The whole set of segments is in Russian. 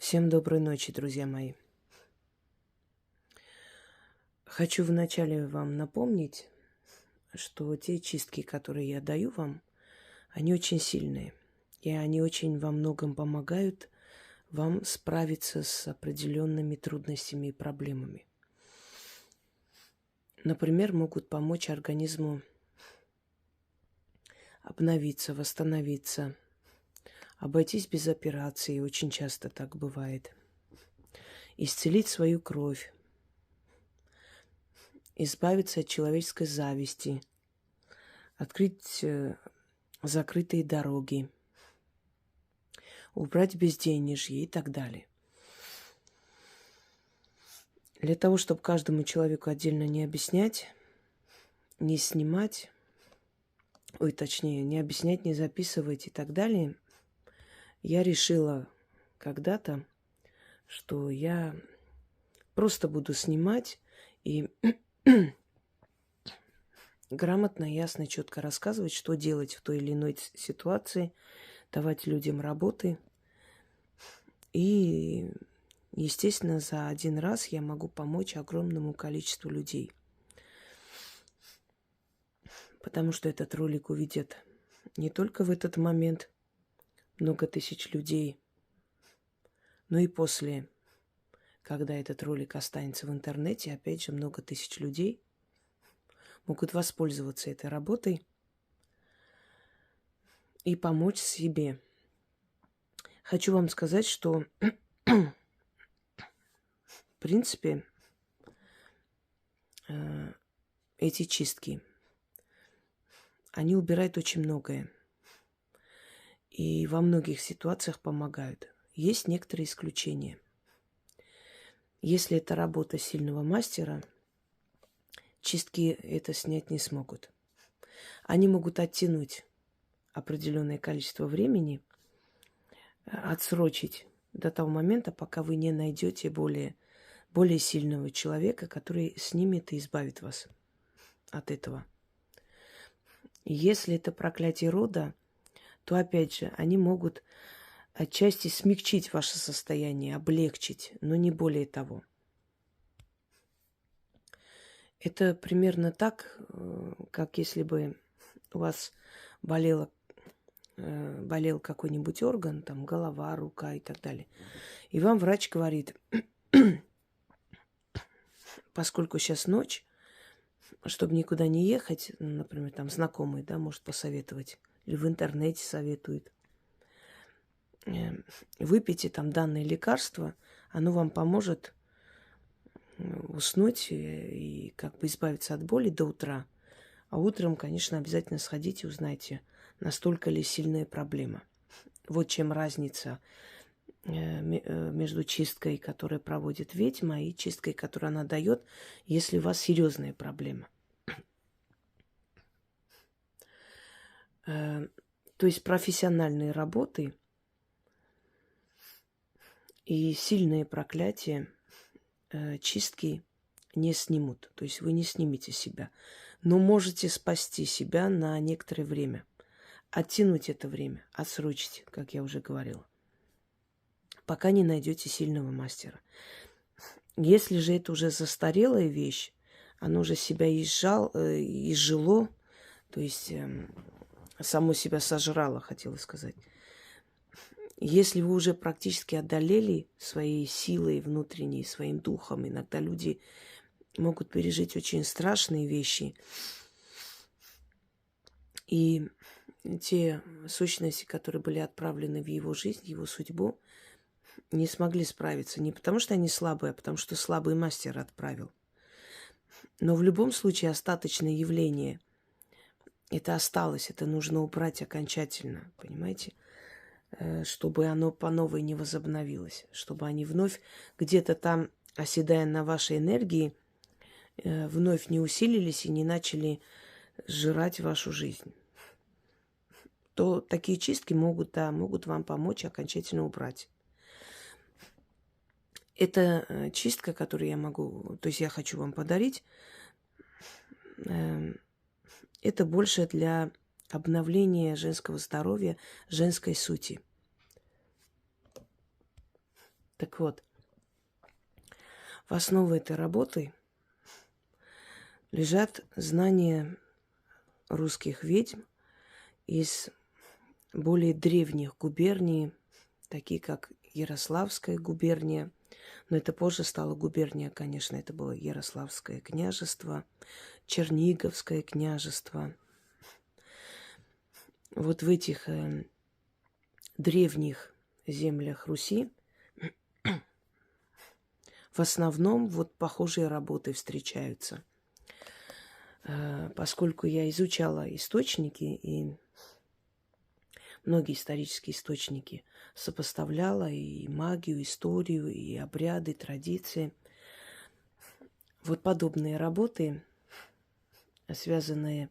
Всем доброй ночи, друзья мои. Хочу вначале вам напомнить, что те чистки, которые я даю вам, они очень сильные. И они очень во многом помогают вам справиться с определенными трудностями и проблемами. Например, могут помочь организму обновиться, восстановиться, обойтись без операции, очень часто так бывает, исцелить свою кровь, избавиться от человеческой зависти, открыть закрытые дороги, убрать безденежье и так далее. Для того, чтобы каждому человеку отдельно не объяснять, не снимать, точнее, не объяснять, не записывать и так далее, я решила когда-то, что я просто буду снимать и грамотно, ясно, четко рассказывать, что делать в той или иной ситуации, давать людям работы. И, естественно, за один раз я могу помочь огромному количеству людей. Потому что этот ролик увидят не только в этот момент много тысяч людей, но и после, когда этот ролик останется в интернете, опять же, много тысяч людей могут воспользоваться этой работой и помочь себе. Хочу вам сказать, что в принципе эти чистки, они убирают очень многое. И во многих ситуациях помогают. Есть некоторые исключения. Если это работа сильного мастера, чистки это снять не смогут. Они могут оттянуть определенное количество времени, отсрочить до того момента, пока вы не найдете более сильного человека, который снимет и избавит вас от этого. Если это проклятие рода, то, опять же, они могут отчасти смягчить ваше состояние, облегчить, но не более того. Это примерно так, как если бы у вас болел какой-нибудь орган, там голова, рука и так далее. И вам врач говорит, поскольку сейчас ночь, чтобы никуда не ехать, например, там знакомый, да, может посоветовать, или в интернете советует, выпейте там данное лекарство, оно вам поможет уснуть и как бы избавиться от боли до утра. А утром, конечно, обязательно сходите и узнайте, настолько ли сильная проблема. Вот чем разница между чисткой, которую проводит ведьма, и чисткой, которую она дает, если у вас серьезная проблема. То есть профессиональные работы и сильные проклятия чистки не снимут. То есть вы не снимете себя. Но можете спасти себя на некоторое время. Оттянуть это время, отсрочить, как я уже говорила. Пока не найдете сильного мастера. Если же это уже застарелая вещь, оно уже себя изжило, то есть само себя сожрало, хотела сказать. Если вы уже практически одолели своей силой внутренней, своим духом, иногда люди могут пережить очень страшные вещи. И те сущности, которые были отправлены в его жизнь, в его судьбу, не смогли справиться. Не потому, что они слабые, а потому, что слабый мастер отправил. Но в любом случае остаточное явление, это осталось, это нужно убрать окончательно, понимаете? Чтобы оно по новой не возобновилось, чтобы они вновь где-то там, оседая на вашей энергии, вновь не усилились и не начали сжирать вашу жизнь. То такие чистки могут вам помочь окончательно убрать. Это чистка, которую я хочу вам подарить, это больше для обновления женского здоровья, женской сути. Так вот, в основе этой работы лежат знания русских ведьм из более древних губерний, такие как Ярославская губерния. Но это позже стало губерния, конечно, это было Ярославское княжество, Черниговское княжество. Вот в этих древних землях Руси в основном вот похожие работы встречаются. Поскольку я изучала источники и многие исторические источники, сопоставляла и магию, историю, и обряды, традиции. Вот подобные работы, связанные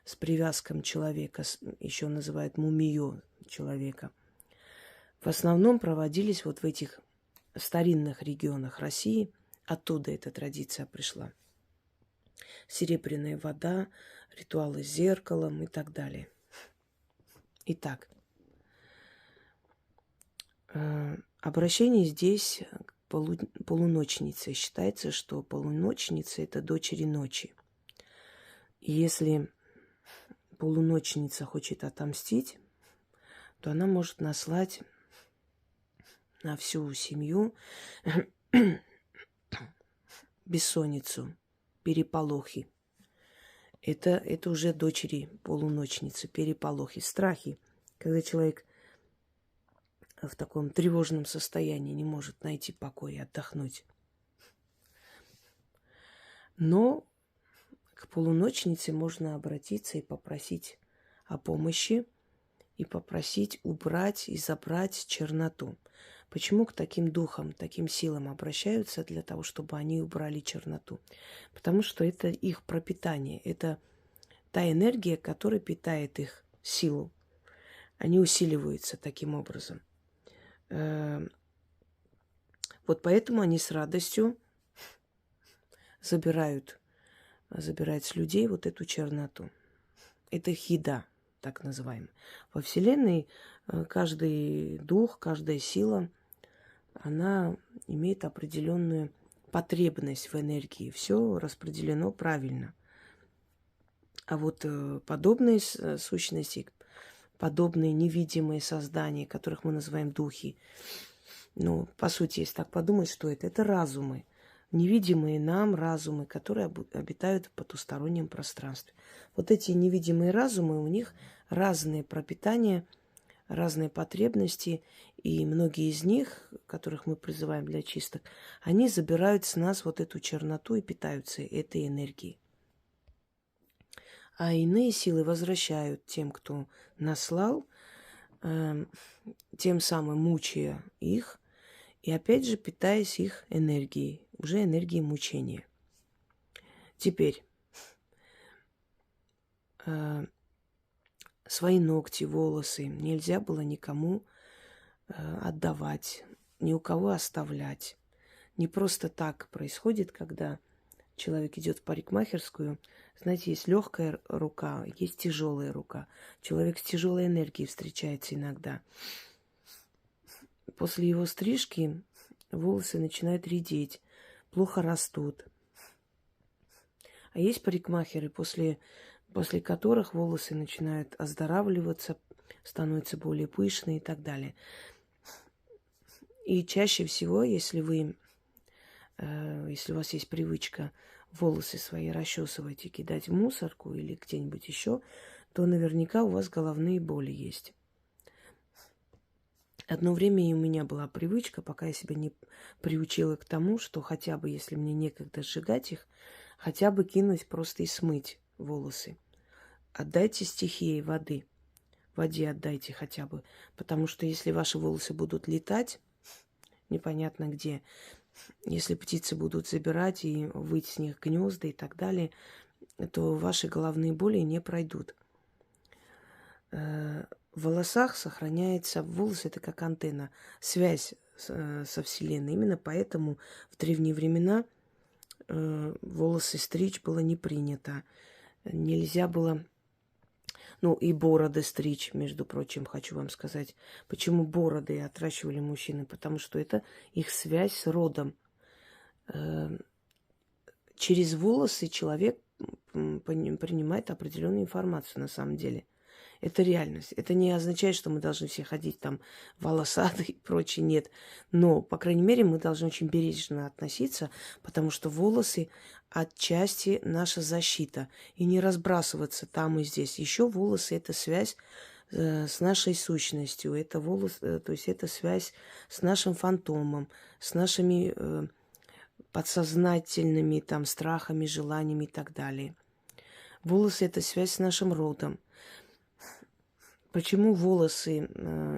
с привязком человека, еще называют мумиё человека, в основном проводились вот в этих старинных регионах России. Оттуда эта традиция пришла. Серебряная вода, ритуалы с зеркалом и так далее. Итак, обращение здесь к полуночнице. Считается, что полуночница – это дочери ночи. И если полуночница хочет отомстить, то она может наслать на всю семью бессонницу, переполохи. Это уже дочери полуночницы, переполохи, страхи, когда человек в таком тревожном состоянии не может найти покой и отдохнуть. Но к полуночнице можно обратиться и попросить о помощи, и попросить убрать и забрать черноту. Почему к таким духам, таким силам обращаются? Для того, чтобы они убрали черноту. Потому что это их пропитание, это та энергия, которая питает их силу. Они усиливаются таким образом. Вот поэтому они с радостью забирают с людей вот эту черноту. Это хида, так называемая. Во Вселенной каждый дух, каждая сила, она имеет определенную потребность в энергии. Все распределено правильно. А вот подобные сущности, подобные невидимые создания, которых мы называем духи, ну, по сути, если так подумать, что это? Это разумы. Невидимые нам разумы, которые обитают в потустороннем пространстве. Вот эти невидимые разумы, у них разные пропитания, разные потребности, и многие из них, которых мы призываем для чисток, они забирают с нас вот эту черноту и питаются этой энергией. А иные силы возвращают тем, кто наслал, тем самым мучая их, и опять же питаясь их энергией, уже энергией мучения. Теперь свои ногти, волосы нельзя было никому отдавать, ни у кого оставлять. Не просто так происходит, когда человек идет в парикмахерскую. Знаете, есть легкая рука, есть тяжелая рука. Человек с тяжелой энергией встречается иногда. После его стрижки волосы начинают редеть, плохо растут. А есть парикмахеры, после которых волосы начинают оздоравливаться, становятся более пышные и так далее. И чаще всего, если у вас есть привычка волосы свои расчесывать и кидать в мусорку или где-нибудь еще, то наверняка у вас головные боли есть. Одно время и у меня была привычка, пока я себя не приучила к тому, что хотя бы, если мне некогда сжигать их, хотя бы кинуть просто и смыть волосы. Отдайте стихии воды. Воде отдайте хотя бы. Потому что если ваши волосы будут летать, непонятно где, если птицы будут забирать и выть с них гнезда и так далее, то ваши головные боли не пройдут. В волосах сохраняется, волосы это как антенна, связь со Вселенной. Именно поэтому в древние времена волосы стричь было не принято. Нельзя было Ну, и бороды стричь, между прочим, хочу вам сказать. Почему бороды отращивали мужчины? Потому что это их связь с родом. Э, Через волосы человек принимает определенную информацию на самом деле. Это реальность. Это не означает, что мы должны все ходить там волосатые и прочее. Нет. Но, по крайней мере, мы должны очень бережно относиться, потому что волосы отчасти наша защита. И не разбрасываться там и здесь. Еще волосы – это связь с нашей сущностью. Это то есть это связь с нашим фантомом, с нашими подсознательными там страхами, желаниями и так далее. Волосы – это связь с нашим родом. Почему волосы,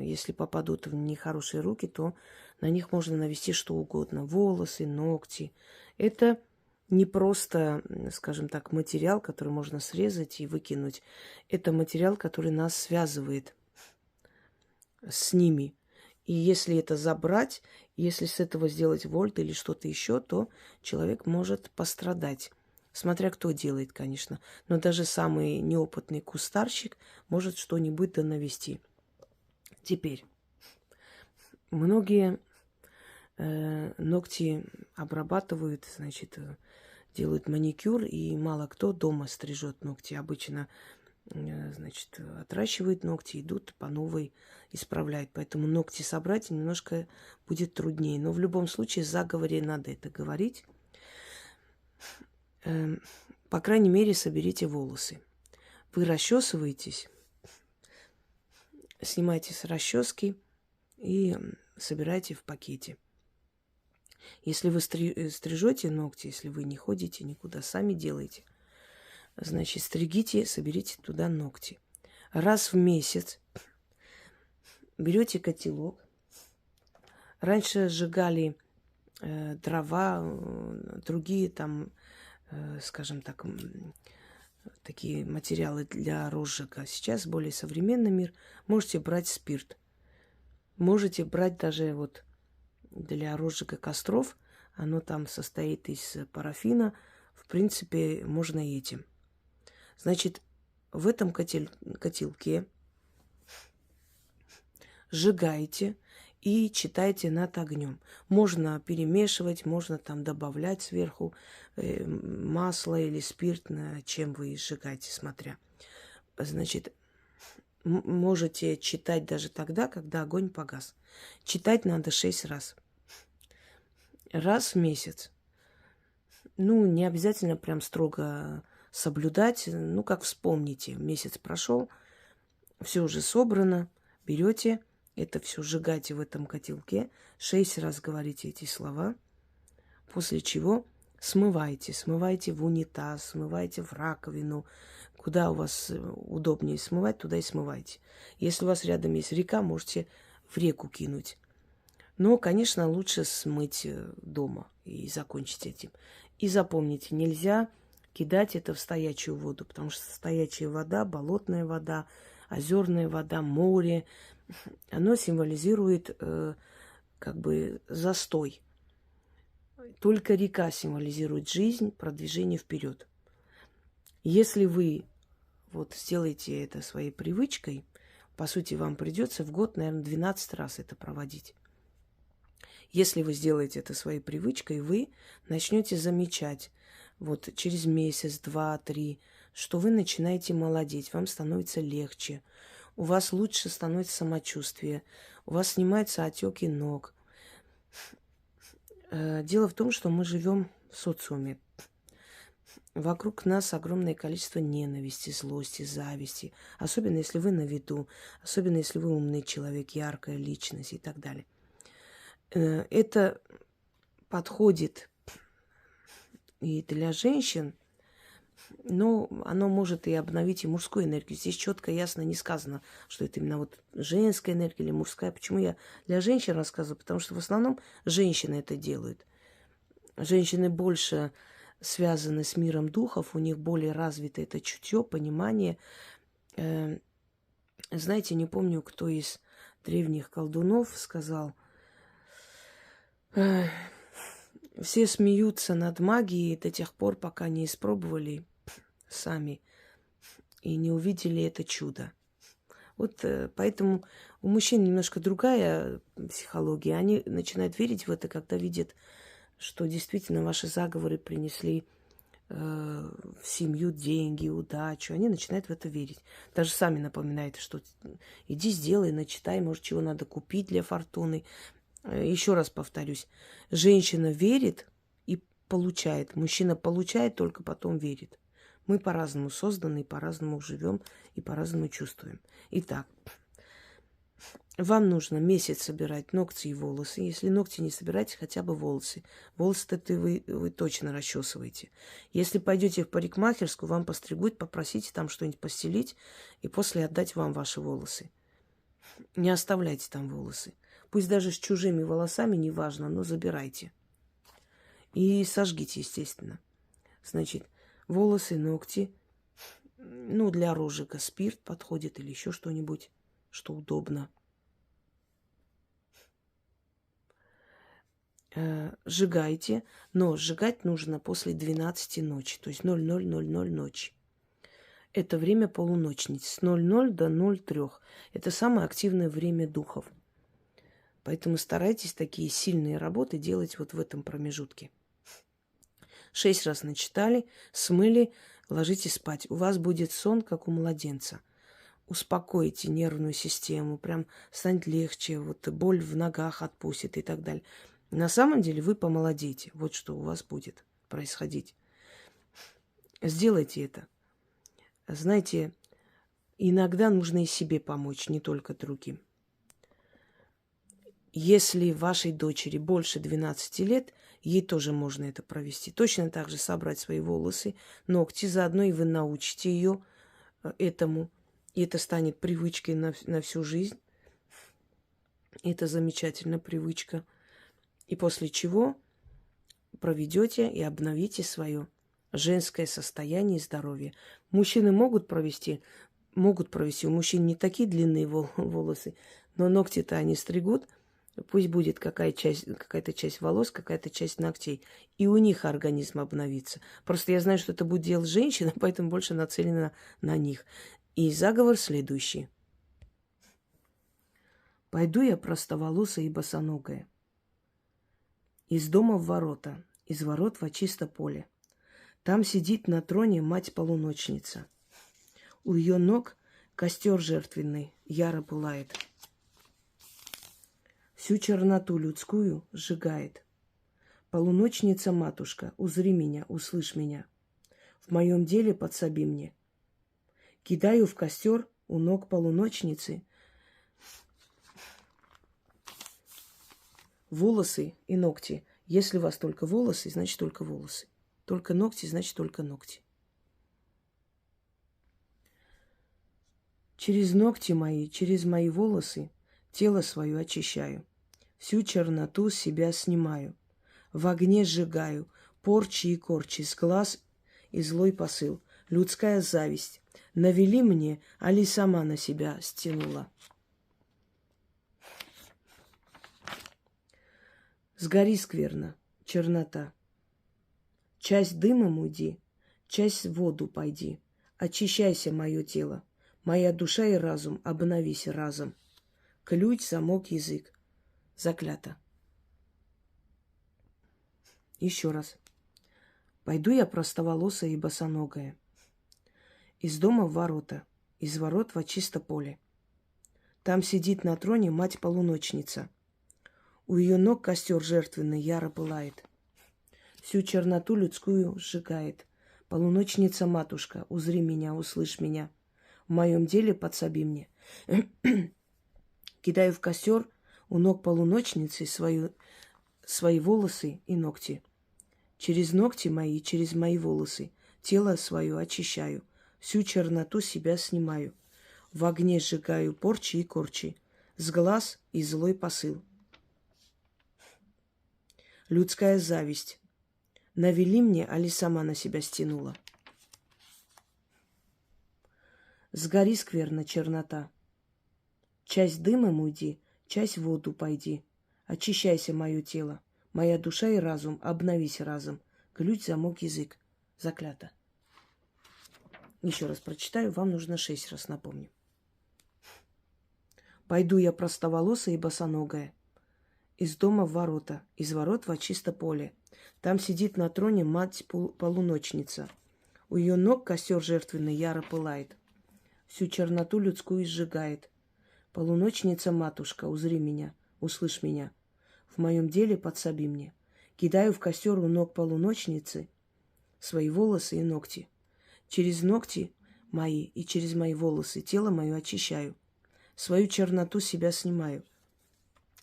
если попадут в нехорошие руки, то на них можно навести что угодно. Волосы, ногти. Это не просто, скажем так, материал, который можно срезать и выкинуть. Это материал, который нас связывает с ними. И если это забрать, если с этого сделать вольт или что-то еще, то человек может пострадать. Смотря кто делает, конечно. Но даже самый неопытный кустарщик может что-нибудь да навести. Теперь, многие ногти обрабатывают, значит, делают маникюр, и мало кто дома стрижет ногти. Обычно, значит, отращивают ногти, идут по новой, исправляют. Поэтому ногти собрать немножко будет труднее. Но в любом случае, в заговоре надо это говорить. По крайней мере, соберите волосы. Вы расчесываетесь, снимайте с расчески и собирайте в пакете. Если вы стрижете ногти, если вы не ходите никуда, сами делаете, значит, стригите, соберите туда ногти. Раз в месяц берете котелок. Раньше сжигали дрова, другие там, скажем так, такие материалы для розжига. Сейчас более современный мир. Можете брать спирт. Можете брать даже вот для розжига костров. Оно там состоит из парафина. В принципе, можно и этим. Значит, в этом котелке сжигаете и читайте над огнем. Можно перемешивать, можно там добавлять сверху масло или спирт, чем вы сжигаете, смотря. Значит, можете читать даже тогда, когда огонь погас. Читать надо 6 раз. Раз в месяц. Ну, не обязательно прям строго соблюдать. Ну, как вспомните, месяц прошел, все уже собрано, берете это все, сжигаете в этом котелке, 6 раз говорите эти слова, после чего смываете в унитаз, смываете в раковину, куда у вас удобнее смывать, туда и смывайте. Если у вас рядом есть река, можете в реку кинуть. Но, конечно, лучше смыть дома и закончить этим. И запомните, нельзя кидать это в стоячую воду, потому что стоячая вода, болотная вода, озерная вода, море, оно символизирует как бы застой. Только река символизирует жизнь, продвижение вперед. Если вы вот сделаете это своей привычкой, по сути, вам придется в год, наверное, 12 раз это проводить. Если вы сделаете это своей привычкой, вы начнете замечать вот через месяц, 2, 3, что вы начинаете молодеть, вам становится легче, у вас лучше становится самочувствие, у вас снимаются отеки ног. Дело в том, что мы живем в социуме. Вокруг нас огромное количество ненависти, злости, зависти. Особенно, если вы на виду, особенно, если вы умный человек, яркая личность и так далее. Это подходит и для женщин, но оно может и обновить и мужскую энергию. Здесь четко, ясно не сказано, что это именно вот женская энергия или мужская. Почему я для женщин рассказываю? Потому что в основном женщины это делают. Женщины больше связаны с миром духов, у них более развито это чутье, понимание. Знаете, не помню, кто из древних колдунов сказал: все смеются над магией до тех пор, пока не испробовали сами. и не увидели это чудо. Вот поэтому у мужчин немножко другая психология. Они начинают верить в это, когда видят, что действительно ваши заговоры принесли в семью деньги, удачу. Они начинают в это верить. Даже сами напоминают, что иди сделай, начитай, может, чего надо купить для фортуны. Еще раз повторюсь, женщина верит и получает. Мужчина получает, только потом верит. Мы по-разному созданы, по-разному живем и по-разному чувствуем. Итак, вам нужно месяц собирать ногти и волосы. Если ногти не собираете, хотя бы волосы. Волосы-то вы точно расчесываете. Если пойдете в парикмахерскую, вам постригут, попросите там что-нибудь постелить и после отдать вам ваши волосы. Не оставляйте там волосы. Пусть даже с чужими волосами, неважно, но забирайте. И сожгите, естественно. Значит, волосы, ногти. Ну, для розжига спирт подходит или еще что-нибудь, что удобно. Сжигайте, но сжигать нужно после 12 ночи, то есть 00:00 ночи. Это время полуночниц, с 00 до 03. Это самое активное время духов. Поэтому старайтесь такие сильные работы делать вот в этом промежутке. 6 раз начитали, смыли, ложитесь спать. У вас будет сон, как у младенца. Успокойте нервную систему, прям станет легче, вот боль в ногах отпустит и так далее. На самом деле вы помолодеете. Вот что у вас будет происходить. Сделайте это. Знаете, иногда нужно и себе помочь, не только другим. Если вашей дочери больше 12 лет, ей тоже можно это провести. Точно так же собрать свои волосы, ногти, заодно и вы научите ее этому. И это станет привычкой на всю жизнь. Это замечательная привычка. И после чего проведете и обновите свое женское состояние и здоровье. Мужчины могут провести. У мужчин не такие длинные волосы, но ногти-то они стригут. Пусть будет какая-то часть волос, какая-то часть ногтей. И у них организм обновится. Просто я знаю, что это будет делать женщина, поэтому больше нацелена на них. И заговор следующий. Пойду я простоволосая и босоногая. Из дома в ворота, из ворот во чисто поле. Там сидит на троне мать-полуночница. У ее ног костер жертвенный яро пылает. Всю черноту людскую сжигает. Полуночница-матушка, узри меня, услышь меня. В моем деле подсоби мне. Кидаю в костер у ног полуночницы волосы и ногти. Если у вас только волосы, значит только волосы. Только ногти, значит только ногти. Через ногти мои, через мои волосы тело свое очищаю. Всю черноту с себя снимаю. В огне сжигаю порчи и корчи, с глаз и злой посыл. Людская зависть. Навели мне, али сама на себя стянула. Сгори скверно, чернота. Часть дымом уйди, часть в воду пойди. Очищайся, мое тело, моя душа и разум, обновись разом. Ключ, замок, язык. Заклято. Еще раз. Пойду я простоволосая и босоногая. Из дома в ворота, из ворот во чисто поле. Там сидит на троне мать-полуночница. У ее ног костер жертвенный яро пылает. Всю черноту людскую сжигает. Полуночница-матушка, узри меня, услышь меня. В моем деле подсоби мне. Кидаю в костер у ног полуночницы свои волосы и ногти. Через ногти мои, через мои волосы тело свое очищаю. Всю черноту себя снимаю. В огне сжигаю порчи и корчи. С глаз и злой посыл. Людская зависть. Навели мне, али сама на себя стянула. Сгори скверно, чернота. Часть дымом уйди, часть в воду пойди. Очищайся, мое тело, моя душа и разум, обновись разом. Ключ, замок, язык. Заклято. Еще раз прочитаю, вам нужно 6 раз напомню. Пойду я простоволосая и босоногая, из дома в ворота, из ворот во чисто поле. Там сидит на троне мать-полуночница. У ее ног костер жертвенный яро пылает, всю черноту людскую сжигает. Полуночница-матушка, узри меня, услышь меня, в моем деле подсоби мне. Кидаю в костер у ног полуночницы свои волосы и ногти. Через ногти мои и через мои волосы тело мое очищаю. Свою черноту себя снимаю.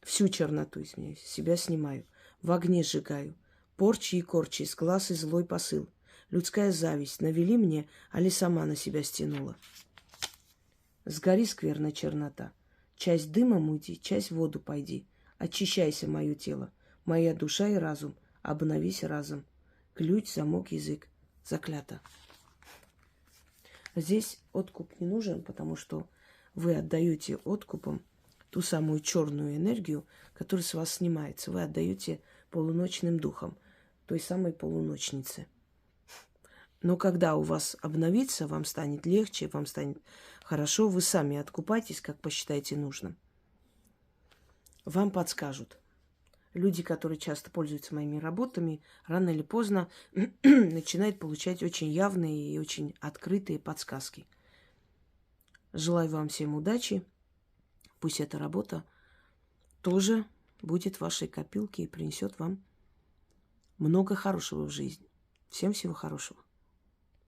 Всю черноту, извиняюсь, себя снимаю. В огне сжигаю. Порчи и корчи, с глаз и злой посыл. Людская зависть навели мне, али сама на себя стянула. Сгори, скверная чернота. Часть дымом уйди, часть в воду пойди. Очищайся, мое тело, моя душа и разум. Обновись разом. Ключ, замок, язык. Заклято. Здесь откуп не нужен, потому что вы отдаете откупом ту самую черную энергию, которая с вас снимается. Вы отдаете полуночным духам, той самой полуночнице. Но когда у вас обновится, вам станет легче, вам станет хорошо, вы сами откупайтесь, как посчитаете нужным. Вам подскажут. Люди, которые часто пользуются моими работами, рано или поздно начинают получать очень явные и очень открытые подсказки. Желаю вам всем удачи. Пусть эта работа тоже будет в вашей копилке и принесет вам много хорошего в жизни. Всем всего хорошего.